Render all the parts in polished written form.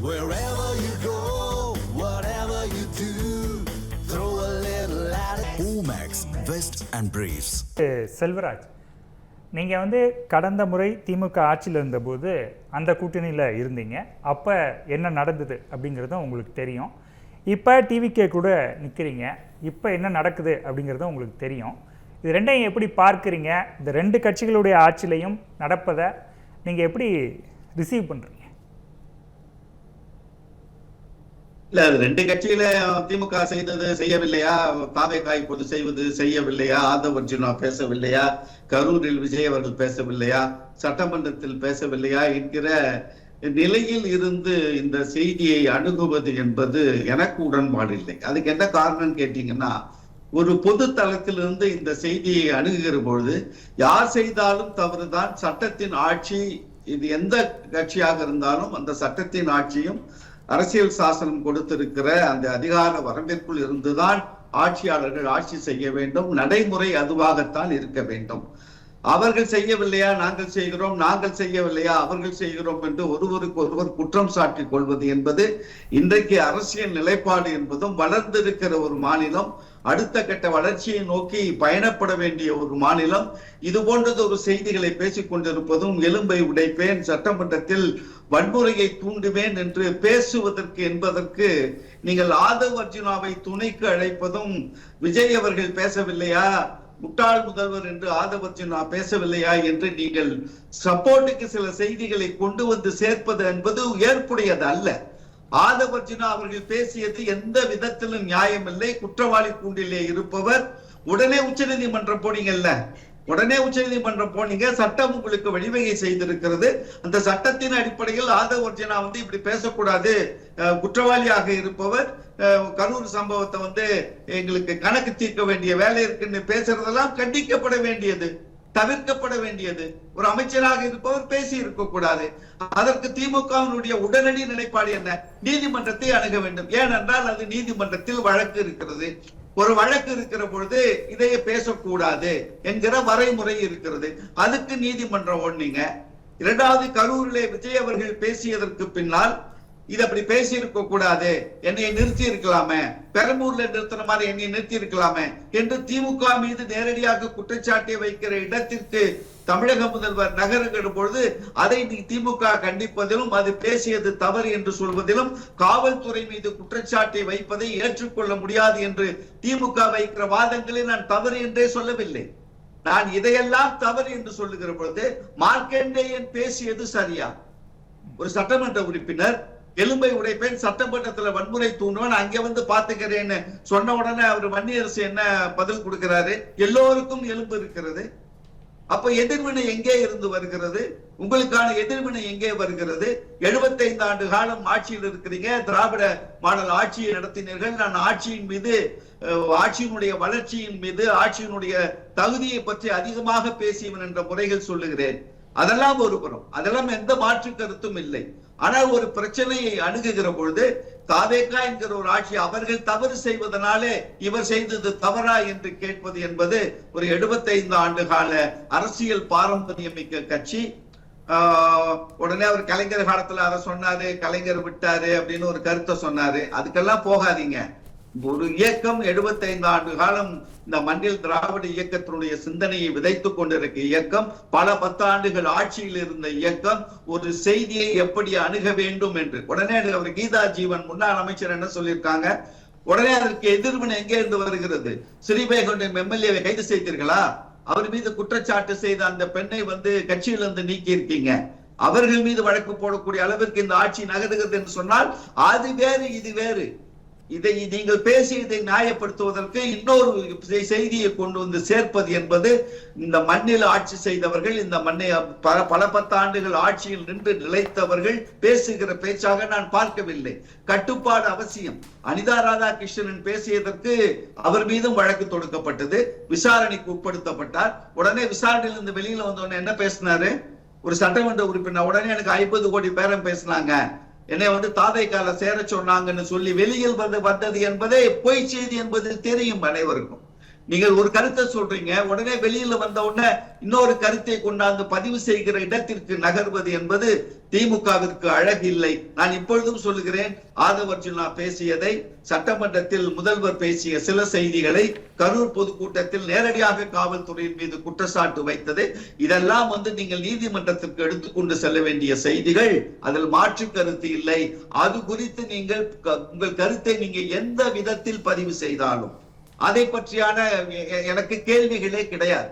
Wherever you go, whatever you do, throw a little at it. Omax, Vest and Briefs. Selvaraj, நீங்கள் வந்து கடந்த முறை திமுக ஆட்சியில் இருந்தபோது அந்த கூட்டணியில் இருந்தீங்க. அப்போ என்ன நடந்தது அப்படிங்கிறதும் உங்களுக்கு தெரியும். இப்போ டிவிகே கூட நிற்கிறீங்க. இப்போ என்ன நடக்குது அப்படிங்கிறதும் உங்களுக்கு தெரியும். இது ரெண்டையும் எப்படி பார்க்குறீங்க? இந்த ரெண்டு கட்சிகளுடைய ஆட்சியிலையும் நடப்பதை நீங்கள் எப்படி ரிசீவ் பண்ணுறீங்க? இல்ல, ரெண்டு கட்சியில திமுக செய்தது செய்யவில்லையா, தாவேகா இப்போது செய்வது செய்யவில்லையா, ஆதவ் அர்ஜுனா பேசவில்லையா, கரூரில் விஜய் அவர்கள் பேசவில்லையா, சட்டமன்றத்தில் பேசவில்லையா என்கிற நிலையில் இருந்து இந்த செய்தியை அணுகுவது என்பது எனக்கு உடன்பாடு இல்லை. அதுக்கு என்ன காரணம் கேட்டீங்கன்னா, ஒரு பொது தளத்திலிருந்து இந்த செய்தியை அணுகுகிற பொழுது யார் செய்தாலும் தவறுதான். சட்டத்தின் ஆட்சி, இது எந்த கட்சியாக இருந்தாலும் அந்த சட்டத்தின் ஆட்சியும் அரசியல் சாசனம் கொடுத்திருக்கிற அந்த அதிகார வரம்பிற்குள் இருந்துதான் ஆட்சியாளர்கள் ஆட்சி செய்ய வேண்டும். நடைமுறை அதுவாகத்தான் இருக்க வேண்டும். அவர்கள் செய்யவில்லையா நாங்கள் செய்கிறோம், நாங்கள் செய்யவில்லையா அவர்கள் செய்கிறோம் என்று ஒருவருக்கு ஒருவர் குற்றம் சாட்டிக் கொள்வது என்பது இன்றைக்கு அரசியல் நிலைப்பாடு என்பதும் வளர்ந்திருக்கிற ஒரு மாநிலம், அடுத்த கட்ட வளர்ச்சியை நோக்கி பயணப்பட வேண்டிய ஒரு மாநிலம், இது போன்றது ஒரு செய்திகளை பேசிக் கொண்டிருப்பதும், எலும்பை உடைப்பேன், சட்டமன்றத்தில் வன்முறையை தூண்டுவேன் என்று பேசுவதற்கு என்பதற்கு நீங்கள் ஆதவ் அர்ஜுனாவை துணைக்கு அழைப்பதும், விஜய் அவர்கள் பேசவில்லையா, முட்டாள் முதல்வர் என்று ஆதவ் அர்ஜுனா பேசவில்லையா என்று நீங்கள் சப்போர்ட்டுக்கு சில செய்திகளை கொண்டு வந்து சேர்ப்பது என்பது ஏற்புடையது அல்ல. ஆதவ் அர்ஜுனா அவர்கள் பேசியது எந்த விதத்திலும் நியாயமில்லை. குற்றவாளி கூண்டிலே இருப்பவர். உடனே உச்சநீதிமன்றம் போனீங்கல்ல, உடனே உச்சநீதிமன்றம் போனீங்க. சட்டம் உங்களுக்கு வழிவகை செய்திருக்கிறது. அந்த சட்டத்தின் அடிப்படையில் ஆதவ் அர்ஜுனா வந்து இப்படி பேசக்கூடாது, குற்றவாளியாக இருப்பவர், கரூர் சம்பவத்தை எங்களுக்கு கணக்கு தீர்க்க வேண்டிய வேலை இருக்குன்னு பேசுறதெல்லாம் கண்டிக்கப்பட வேண்டியது, தவிர்க்கப்பட வேண்டியது. ஒரு அமைச்சராக இருப்பவர் பேசி இருக்க கூடாது. அதற்கு திமுகவினுடைய உடனடி நிலைப்பாடு என்ன? நீதிமன்றத்தை அணுக வேண்டும். ஏனென்றால் அது நீதிமன்றத்தில் வழக்கு இருக்கிறது. ஒரு வழக்கு இருக்கிற பொழுது இதையே பேசக்கூடாது என்கிற வரைமுறை இருக்கிறது. அதுக்கு நீதிமன்றம் ஒண்ணீங்க. இரண்டாவது, கரூரிலே விஜய் அவர்கள் பேசியதற்கு பின்னால் இது அப்படி பேசி இருக்க கூடாது, என்னை நிறுத்தி இருக்கலாமே, பெரம்பூர்ல நிறுத்தின மாதிரி என்னை நிறுத்தி இருக்கலாமே என்று திமுக மீது நேரடியாக குற்றச்சாட்டை வைக்கிற இடத்திற்கு தமிழக முதல்வர் நகருகிற பொழுது அதை திமுக கண்டிப்பதிலும், அது பேசியது தவறு என்று சொல்வதிலும், காவல்துறை மீது குற்றச்சாட்டை வைப்பதை ஏற்றுக்கொள்ள முடியாது என்று திமுக வைக்கிற வாதங்களை நான் தவறு என்றே சொல்லவில்லை. நான் இதையெல்லாம் தவறு என்று சொல்லுகிற பொழுது மார்க்கண்டேயன் பேசியது சரியா? ஒரு சட்டமன்ற உறுப்பினர் எலும்பை உடைப்பேன், சட்டமன்றத்துல வன்முறை தூண்டுவேன், அங்க வந்து பாத்துக்கிறேன்னு சொன்ன உடனே அவர் வன்னியரசு என்ன பதில் கொடுக்கிறாரு? எல்லோருக்கும் எலும்பு இருக்கிறது. அப்ப எதிர்வினை எங்கே இருந்து வருகிறது? உங்களுக்கான எதிர்வினை எங்கே வருகிறது? 75 ஆண்டு காலம் ஆட்சியில் இருக்கிறீங்க, திராவிட மாடல் ஆட்சியை நடத்தினீர்கள். நான் ஆட்சியின் மீது, ஆட்சியினுடைய வளர்ச்சியின் மீது, ஆட்சியினுடைய தகுதியை பற்றி அதிகமாக பேசியவன் என்ற முறைகள் சொல்லுகிறேன். அதெல்லாம் ஒரு புறம், அதெல்லாம் எந்த மாற்று கருத்தும் இல்லை. ஆனால் ஒரு பிரச்சனையை அணுகுகிற பொழுது தாவேகா என்கிற ஒரு ஆட்சி அவர்கள் தவறு செய்வதனாலே இவர் செய்தது தவறா என்று கேட்பது என்பது ஒரு 75 ஆண்டு கால அரசியல் பாரம்பரியம் மிக்க கட்சி. உடனே அவர் கலைஞர் காலத்துல அதை சொன்னாரு, கலைஞர் விட்டாரு அப்படின்னு ஒரு கருத்தை சொன்னாரு. அதுக்கெல்லாம் போகாதீங்க. ஒரு இயக்கம் 75 ஆண்டு காலம் இந்த மண்ணில் திராவிட இயக்கத்தினுடைய சிந்தனையை விதைத்துக் கொண்டிருக்க இயக்கம், பல 10 ஆண்டுகள் ஆட்சியில் இருந்த இயக்கம், ஒரு செய்தியை எப்படி அணுக வேண்டும் என்று உடனே அவர் கீதா ஜீவன் முன்னாள் அமைச்சர் என்ன சொல்லியிருக்காங்க? உடனே அதற்கு எதிர்வினை எங்கே இருந்து வருகிறது? ஸ்ரீபெரும்புதூர் எம்எல்ஏவை கைது செய்தீர்களா? அவர் மீது குற்றச்சாட்டு செய்த அந்த பெண்ணை கட்சியிலிருந்து நீக்கி இருக்கீங்க. அவர்கள் மீது வழக்கு போடக்கூடிய அளவிற்கு இந்த ஆட்சி நகருகிறது என்று சொன்னால் அது வேறு, இது வேறு. இதை நீங்கள் பேசியதை நியாயப்படுத்துவதற்கு இன்னொரு செய்தியை கொண்டு வந்து சேர்ப்பது என்பது, இந்த மண்ணில் ஆட்சி செய்தவர்கள், இந்த மண்ணை பல 10 ஆண்டுகள் ஆட்சியில் நின்று நிலைத்தவர்கள் பேசுகிற பேச்சாக நான் பார்க்கவில்லை. கட்டுப்பாடு அவசியம். அனிதா ராதாகிருஷ்ணன் பேசியதற்கு அவர் மீதும் வழக்கு தொடுக்கப்பட்டது, விசாரணைக்கு உட்படுத்தப்பட்டார். உடனே விசாரணையிலிருந்து வெளியில வந்தோடனே என்ன பேசினாரு? ஒரு சட்டமன்ற உறுப்பினர் உடனே எனக்கு 50 கோடி பேரம் பேசினாங்க, என்னை தாதைக்கால சேர சொன்னாங்கன்னு சொல்லி வெளியில் வந்தது என்பதே பொய் செய்தி என்பது தெரியும் அனைவருக்கும். நீங்கள் ஒரு கருத்தை சொல்றீங்க, உடனே வெளியில வந்த உடனே இன்னொரு கருத்தை கொண்டாந்து பதிவு செய்கிற இடத்திற்கு நகர்வது என்பது திமுகவிற்கு அழகு இல்லை. நான் இப்பொழுதும் சொல்லுகிறேன், ஆதவ அர்ஜுனா பேசியதை, சட்டமன்றத்தில் முதல்வர் பேசிய சில செய்திகளை, கரூர் பொதுக்கூட்டத்தில் நேரடியாக காவல்துறையின் மீது குற்றச்சாட்டு வைத்தது, இதெல்லாம் நீங்கள் நீதிமன்றத்திற்கு எடுத்துக்கொண்டு செல்ல வேண்டிய செய்திகள். அதில் மாற்று கருத்து இல்லை. அது குறித்து நீங்கள் உங்கள் கருத்தை நீங்க எந்த விதத்தில் பதிவு செய்தாலும் அதை பற்றியான எனக்கு கேள்விகளே கிடையாது.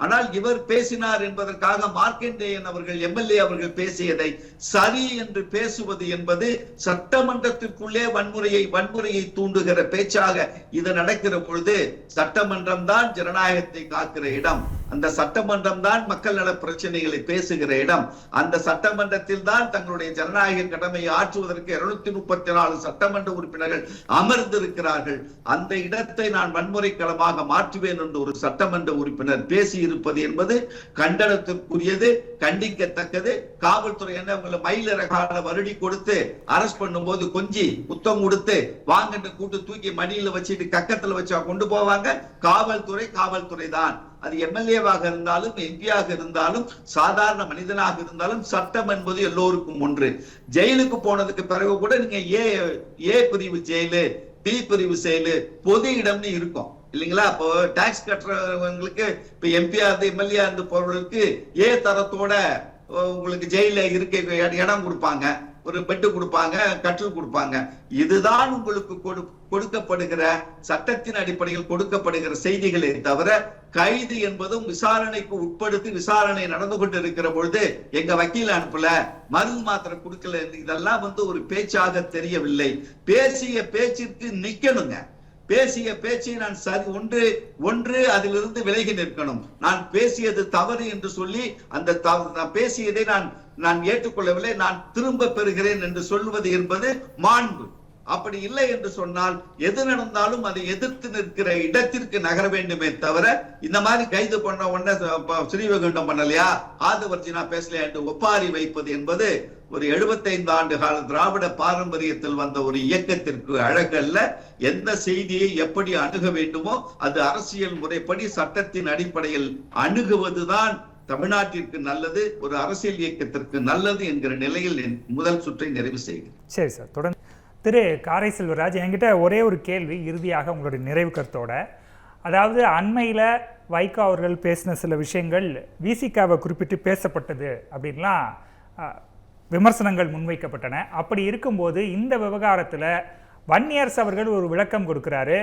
ஆனால் இவர் பேசினார் என்பதற்காக மார்க்கண்டேயன் அவர்கள் எம்எல்ஏ அவர்கள் பேசியதை சரி என்று பேசுவது என்பது சட்டமன்றத்திற்குள்ளே வன்முறையை தூண்டுகிற பேச்சாக இது நடக்கிற பொழுது, சட்டமன்றம் தான் ஜனநாயகத்தை காக்கிற இடம், அந்த சட்டமன்றம் தான் மக்கள் நல பிரச்சனைகளை பேசுகிற இடம், அந்த சட்டமன்றத்தில் தான் தங்களுடைய ஜனநாயக கடமையை ஆற்றுவதற்கு 234 சட்டமன்ற உறுப்பினர்கள் அமர்ந்திருக்கிறார்கள். அந்த இடத்தை நான் வன்முறை களமாக மாற்றுவேன் என்று ஒரு சட்டமன்ற உறுப்பினர் பேசி இருப்பது என்பது கண்டனத்திற்குரியது, கண்டிக்கத்தக்கது. காவல்துறை என்ன உங்களை மயிலிறகால வருடி கொடுத்து அரெஸ்ட் பண்ணும் போது கொஞ்சி புத்தம் கொடுத்து வாங்கன்னு கூட்டு தூக்கி மடியில வச்சுட்டு கக்கத்துல வச்சா கொண்டு போவாங்க? காவல்துறை தான். அது எம்எல்ஏவாக இருந்தாலும், எம்பியாக இருந்தாலும், சாதாரண மனிதனாக இருந்தாலும், சட்டம் என்பது எல்லோருக்கும் ஒன்று. ஜெயிலுக்கு போனதுக்கு பிறகு கூட நீங்க ஏ பிரிவு ஜெயிலு, பி பிரிவு ஜெயிலு, பொது இடம்னு இருக்கும் இல்லைங்களா? இப்போ டாக்ஸ் கட்டுறவங்களுக்கு, இப்ப எம்பியா இருந்து எம்எல்ஏ இருந்து போறவங்களுக்கு ஏ தரத்தோட உங்களுக்கு ஜெயில இருக்க இடம் கொடுப்பாங்க, ஒரு பெட்டு கொடுப்பாங்க, கட்டில் கொடுப்பாங்க. இதுதான் உங்களுக்கு கொடுக்கப்படுகிற சட்டத்தின் அடிப்படையில் கொடுக்கப்படுகிற செய்திகளே தவிர, கைது என்பதும் விசாரணைக்கு உட்படுத்தி விசாரணை நடந்து கொண்டு இருக்கிற பொழுது எங்க வக்கீல் அனுப்பல, மருந்து மாத்திரை கொடுக்கல, இதெல்லாம் ஒரு பேச்சாக தெரியவில்லை. பேசிய பேச்சிற்கு நிக்கணுங்க. பேசிய பேச்சை நான் சரி ஒன்று அதிலிருந்து விலகி நிற்கணும். நான் பேசியது தவறு என்று சொல்லி அந்த பேசியதை நான் ஏற்றுக்கொள்ளவில்லை, நான் திரும்ப பெறுகிறேன் என்று சொல்வது என்பது மாண்பு. அப்படி இல்லை என்று சொன்னால் எது நடந்தாலும் அதை எதிர்த்து நிற்கிற இடத்திற்கு நகர வேண்டுமே தவிர, இந்த மாதிரி கைது பண்ண உடனே ஸ்ரீவைகுண்டம் பண்ணலையா, ஆதவர்ஜினா பேசலையா என்று ஒப்பாரி வைப்பது என்பது ஒரு 75 ஆண்டு கால திராவிட பாரம்பரியத்தில் வந்த ஒரு இயக்கத்திற்கு அழகல்ல. எந்த செய்தியை எப்படி அணுக வேண்டுமோ அது அரசியல் முறைப்படி சட்டத்தின் அடிப்படையில் அணுகுவதுதான் தமிழ்நாட்டிற்கு நல்லது, ஒரு அரசியல் இயக்கத்திற்கு நல்லது என்கிற நிலையில் முதல் சுற்றை நிறைவு செய்கிறேன். சரி சார், தொடர்ந்து திரு காரை செல்வராஜ், என்கிட்ட ஒரே ஒரு கேள்வி இறுதியாக உங்களுடைய நிறைவு கருத்தோட. அதாவது அண்மையில் வைகோ அவர்கள் பேசின சில விஷயங்கள் விசிகாவை குறிப்பிட்டு பேசப்பட்டது அப்படின்லாம் விமர்சனங்கள் முன்வைக்கப்பட்டன. அப்படி இருக்கும்போது இந்த விவகாரத்தில் வன்னியரசு அவர்கள் ஒரு விளக்கம் கொடுக்குறாரு.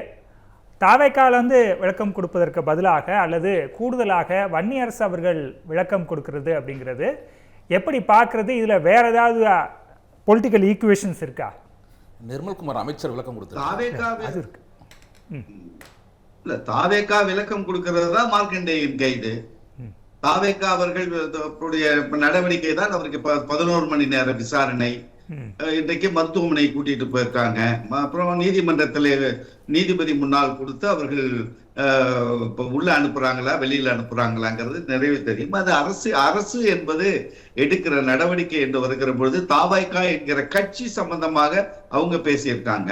தாவேக்கால விளக்கம் கொடுப்பதற்கு பதிலாக அல்லது கூடுதலாக வன்னியரசு அவர்கள் விளக்கம் கொடுக்கிறது அப்படிங்கிறது எப்படி பார்க்கறது? இதில் வேற ஏதாவது பொலிட்டிக்கல் ஈக்குவேஷன்ஸ் இருக்கா? நிர்மல்குமார் அமைச்சர் விளக்கம் கொடுத்தார். தாவேக்கா விளக்கம் கொடுக்கிறது தான் மார்க்கண்டேயன் கைது. தாவேக்கா அவர்கள் நடவடிக்கை தான் அவருக்கு 11 மணி நேர விசாரணை. இன்றைக்கு மருத்துவமனை கூட்டிட்டு போயிருக்காங்க. அப்புறம் நீதிமன்றத்தில் நீதிபதி முன்னால் கொடுத்து அவர்கள் உள்ள அனுப்புறாங்களா வெளியில அனுப்புறாங்களாங்கிறது நிறைவு தெரியும். அது அரசு என்பது எடுக்கிற நடவடிக்கை என்று வருகிற பொழுது தாவேக்கா என்கிற கட்சி சம்பந்தமாக அவங்க பேசியிருக்காங்க.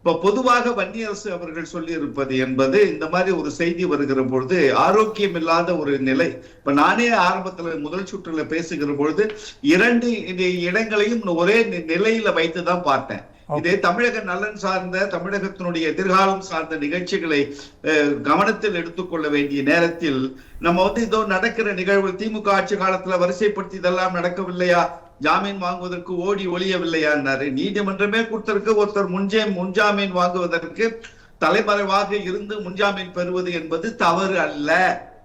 இப்ப பொதுவாக வன்னியரசு அவர்கள் சொல்லி இருப்பது என்பது இந்த மாதிரி ஒரு செய்தி வருகிற பொழுது ஆரோக்கியம் இல்லாத ஒரு நிலை. இப்ப நானே ஆரம்பத்துல முதல் சுற்றுல பேசுகிற பொழுது 2 இடங்களையும் ஒரே நிலையில வைத்துதான் பார்த்தேன். இதே தமிழக நலன் சார்ந்த, தமிழகத்தினுடைய எதிர்காலம் சார்ந்த நிகழ்ச்சிகளை கவனத்தில் எடுத்துக்கொள்ள வேண்டிய நேரத்தில் நம்ம இதோ நடக்கிற நிகழ்வு, திமுக ஆட்சி காலத்துல வரிசைப்படுத்தி இதெல்லாம் நடக்கவில்லையா, ஜாமீன் வாங்குவதற்கு ஓடி ஒளியவில்லையான்னாரு. நீதிமன்றமே கொடுத்திருக்கு. ஒருத்தர் முன்ஜாமீன் வாங்குவதற்கு தலைமறைவாக இருந்து முன்ஜாமீன் பெறுவது என்பது தவறு அல்ல.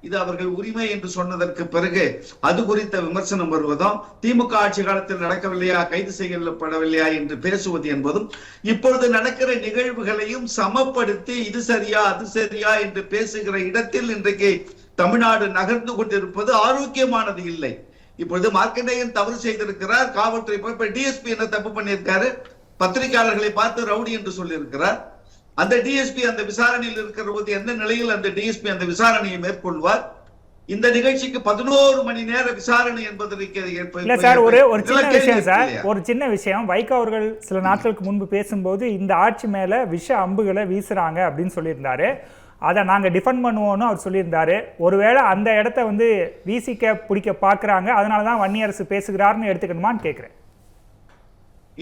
இது அவர்கள் உரிமை என்று சொன்னதற்கு பிறகு அது குறித்த விமர்சனம் வருவதும், திமுக ஆட்சி காலத்தில் நடக்கவில்லையா, கைது செய்யப்படவில்லையா என்று பேசுவது என்பதும், இப்பொழுது நடக்கிற நிகழ்வுகளையும் சமப்படுத்தி இது சரியா அது சரியா என்று பேசுகிற இடத்தில் இன்றைக்கு தமிழ்நாடு நகர்ந்து கொண்டிருப்பது ஆரோக்கியமானது இல்லை. இப்பொழுது மார்க்கண்டேயன் தவறு செய்திருக்கிறார். காவல்துறை போய் டிஎஸ்பி என்ன தப்பு பண்ணியிருக்காரு, பத்திரிகையாளர்களை பார்த்து ரவுடி என்று சொல்லியிருக்கிறார். அந்த டிஎஸ்பி அந்த விசாரணையில் இருக்கிற போது எந்த நிலையில் அந்த டிஎஸ்பி அந்த விசாரணையை மேற்கொள்வார்? இந்த நிகழ்ச்சிக்கு 11 மணி நேர விசாரணை என்பதற்கு ஒரு சின்ன விஷயம். வைகோ அவர்கள் சில நாட்களுக்கு முன்பு பேசும்போது இந்த ஆட்சி மேல விஷ அம்புகளை வீசுறாங்க அப்படின்னு சொல்லியிருந்தாரு. அதை நாங்கள் டிஃபெண்ட் பண்ணுவோம்னு அவர் சொல்லியிருந்தாரு. ஒருவேளை அந்த இடத்த வந்து விசிக பிடிக்க பார்க்குறாங்க, அதனால தான் வன்னியரசு பேசுகிறாருன்னு எடுத்துக்கணுமான்னு கேட்குறேன்.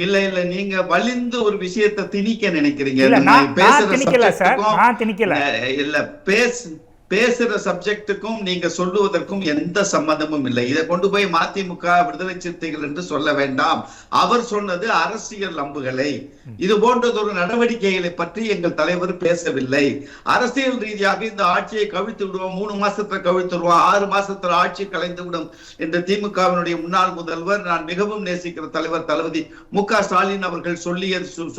இல்ல இல்ல, நீங்க வலிந்து ஒரு விஷயத்தை திணிக்க நினைக்கிறீங்க. இல்ல, நான் திணிக்கல சார், நான் திணிக்கல. இல்ல, பேசுற சப்ஜெக்டுக்கும் நீங்க சொல்லுவதற்கும் எந்த சம்பந்தமும் இல்லை. இதை கொண்டு போய் மதிமுக விடுதலை சிறுத்தைகள் என்று சொல்ல வேண்டாம். அவர் சொன்னது அரசியல் அம்புகளை, இது போன்றதொரு நடவடிக்கைகளை பற்றி எங்கள் தலைவர் பேசவில்லை. அரசியல் ரீதியாக இந்த ஆட்சியை கவிழ்த்து விடுவோம், 3 மாசத்துல கவிழ்த்துடுவோம், 6 மாசத்துல ஆட்சி கலைந்து விடும் என்று திமுகவினுடைய முன்னாள் முதல்வர், நான் மிகவும் நேசிக்கிற தலைவர் தளபதி மு.க. ஸ்டாலின் அவர்கள்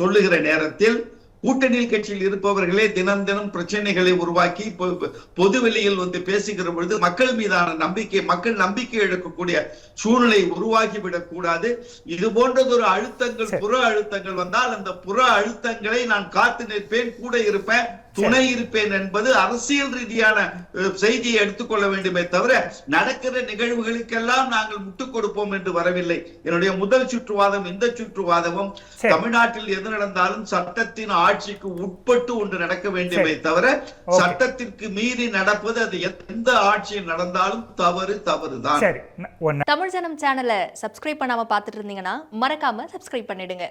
சொல்லுகிற நேரத்தில் கூட்டணி கட்சியில் இருப்பவர்களே தினம் தினம் பிரச்சனைகளை உருவாக்கி பொது வெளியில் வந்து பேசுகிற பொழுது மக்கள் மீதான நம்பிக்கை, மக்கள் நம்பிக்கை இழக்கக்கூடிய சூழ்நிலை உருவாகிவிடக் கூடாது. இது போன்றதொரு அழுத்தங்கள், புற அழுத்தங்கள் வந்தால் அந்த புற அழுத்தங்களை நான் காத்து நிற்பேன், கூட இருப்பேன், துணை இருப்பேன் என்பது அரசியல் ரீதியான செய்தியை எடுத்துக்கொள்ள வேண்டுமே தவிர நடக்கிற நிகழ்வுகளுக்கெல்லாம் நாங்கள் முட்டுக் கொடுப்போம் என்று வரவில்லை. என்னுடைய முதல் சுற்றுவாதம், இந்த சுற்றுவாதமும் தமிழ்நாட்டில் எது நடந்தாலும் சட்டத்தின் ஆட்சிக்கு உட்பட்டு ஒன்று நடக்க வேண்டுமே தவிர சட்டத்திற்கு மீறி நடப்பது அது எந்த ஆட்சியில் நடந்தாலும் தவறுதான். தமிழ் ஜனம் சேனலை சப்ஸ்கிரைப் பண்ணாம பார்த்துட்டு இருந்தீங்கன்னா மறக்காம சப்ஸ்கிரைப் பண்ணிடுங்க.